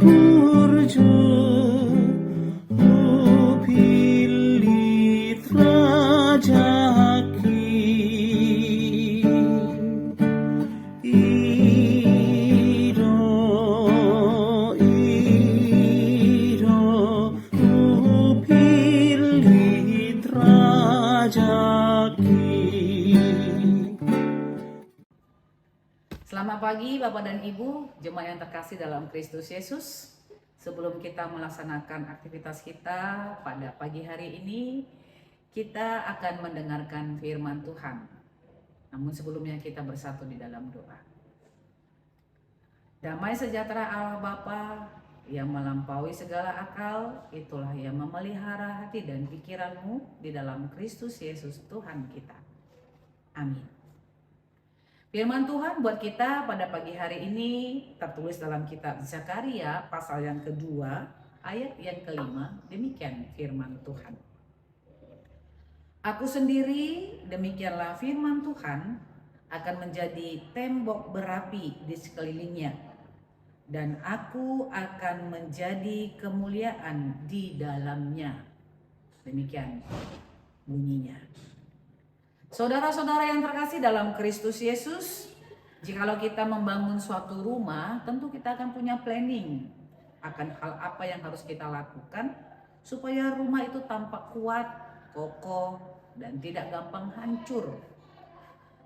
burju upillit rajaki iro upillit rajaki. Selamat pagi Bapak dan Ibu, jemaat yang terkasih dalam Kristus Yesus. Sebelum kita melaksanakan aktivitas kita pada pagi hari ini, kita akan mendengarkan firman Tuhan. Namun sebelumnya kita bersatu di dalam doa. Damai sejahtera Allah Bapa yang melampaui segala akal, itulah yang memelihara hati dan pikiranmu di dalam Kristus Yesus Tuhan kita. Amin. Firman Tuhan buat kita pada pagi hari ini tertulis dalam kitab Zakaria pasal yang kedua ayat yang kelima. Demikian firman Tuhan. Aku sendiri, demikianlah firman Tuhan, akan menjadi tembok berapi di sekelilingnya, dan aku akan menjadi kemuliaan di dalamnya. Demikian bunyinya. Saudara-saudara yang terkasih dalam Kristus Yesus, jikalau kita membangun suatu rumah, tentu kita akan punya planning akan hal apa yang harus kita lakukan supaya rumah itu tampak kuat, kokoh, dan tidak gampang hancur.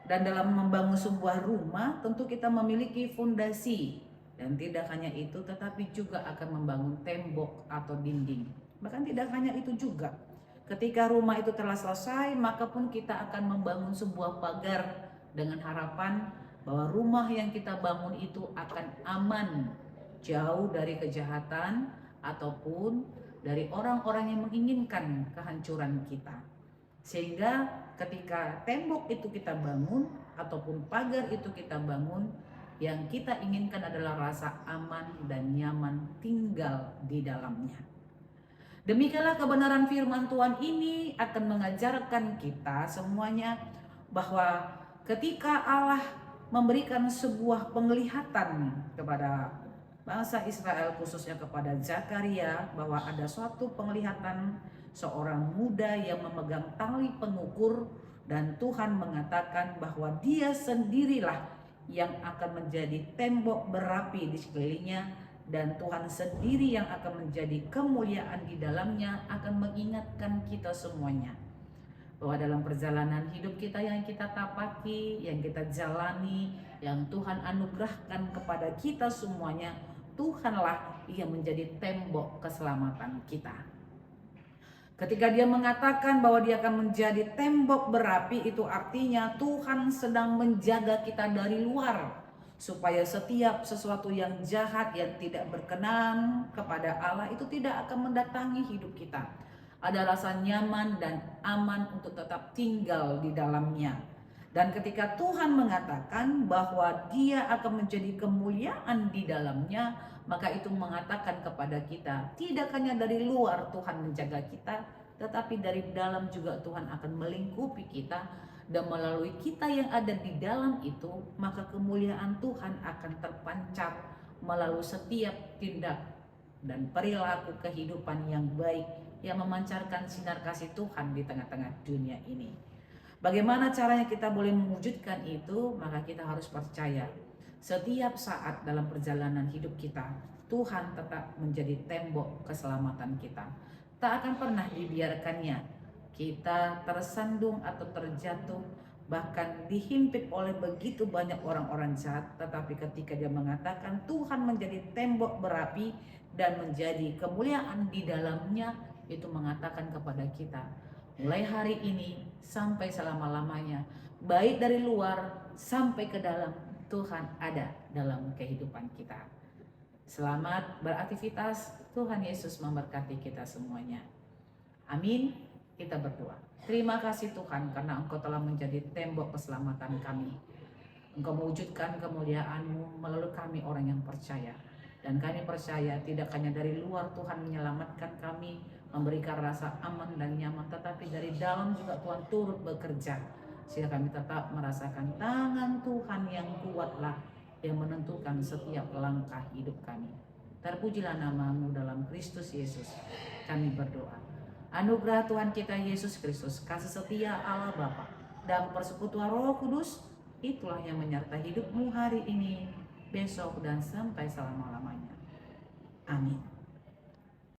Dan dalam membangun sebuah rumah, tentu kita memiliki fondasi, dan tidak hanya itu, tetapi juga akan membangun tembok atau dinding. Bahkan tidak hanya itu juga. Ketika rumah itu telah selesai, maka pun kita akan membangun sebuah pagar dengan harapan bahwa rumah yang kita bangun itu akan aman, jauh dari kejahatan ataupun dari orang-orang yang menginginkan kehancuran kita. Sehingga ketika tembok itu kita bangun ataupun pagar itu kita bangun, yang kita inginkan adalah rasa aman dan nyaman tinggal di dalamnya. Demikianlah kebenaran firman Tuhan ini akan mengajarkan kita semuanya bahwa ketika Allah memberikan sebuah penglihatan kepada bangsa Israel, khususnya kepada Zakaria, bahwa ada suatu penglihatan seorang muda yang memegang tali pengukur, dan Tuhan mengatakan bahwa dia sendirilah yang akan menjadi tembok berapi di sekelilingnya, dan Tuhan sendiri yang akan menjadi kemuliaan di dalamnya, akan mengingatkan kita semuanya bahwa dalam perjalanan hidup kita yang kita tapaki, yang kita jalani, yang Tuhan anugerahkan kepada kita semuanya, Tuhanlah yang menjadi tembok keselamatan kita. Ketika dia mengatakan bahwa dia akan menjadi tembok berapi, itu artinya Tuhan sedang menjaga kita dari luar, supaya setiap sesuatu yang jahat, yang tidak berkenan kepada Allah itu tidak akan mendatangi hidup kita. Ada rasa nyaman dan aman untuk tetap tinggal di dalamnya. Dan ketika Tuhan mengatakan bahwa dia akan menjadi kemuliaan di dalamnya, maka itu mengatakan kepada kita, tidak hanya dari luar Tuhan menjaga kita, tetapi dari dalam juga Tuhan akan melingkupi kita. Dan melalui kita yang ada di dalam itu, maka kemuliaan Tuhan akan terpancar melalui setiap tindak dan perilaku kehidupan yang baik, yang memancarkan sinar kasih Tuhan di tengah-tengah dunia ini. Bagaimana caranya kita boleh mewujudkan itu? Maka kita harus percaya setiap saat dalam perjalanan hidup kita, Tuhan tetap menjadi tembok keselamatan kita. Tak akan pernah dibiarkannya kita tersandung atau terjatuh, bahkan dihimpit oleh begitu banyak orang-orang jahat. Tetapi ketika dia mengatakan Tuhan menjadi tembok berapi dan menjadi kemuliaan di dalamnya, itu mengatakan kepada kita, mulai hari ini sampai selama-lamanya, baik dari luar sampai ke dalam, Tuhan ada dalam kehidupan kita. Selamat beraktivitas. Tuhan Yesus memberkati kita semuanya. Amin. Kita berdoa. Terima kasih Tuhan, karena Engkau telah menjadi tembok keselamatan kami. Engkau mewujudkan kemuliaan-Mu melalui kami orang yang percaya. Dan kami percaya tidak hanya dari luar Tuhan menyelamatkan kami, memberikan rasa aman dan nyaman, tetapi dari dalam juga Tuhan turut bekerja, sehingga kami tetap merasakan tangan Tuhan yang kuatlah yang menentukan setiap langkah hidup kami. Terpujilah namamu dalam Kristus Yesus. Kami berdoa. Anugerah Tuhan kita Yesus Kristus, kasih setia Allah Bapa, dan persekutuan Roh Kudus, itulah yang menyertai hidupmu hari ini, besok, dan sampai selama-lamanya. Amin.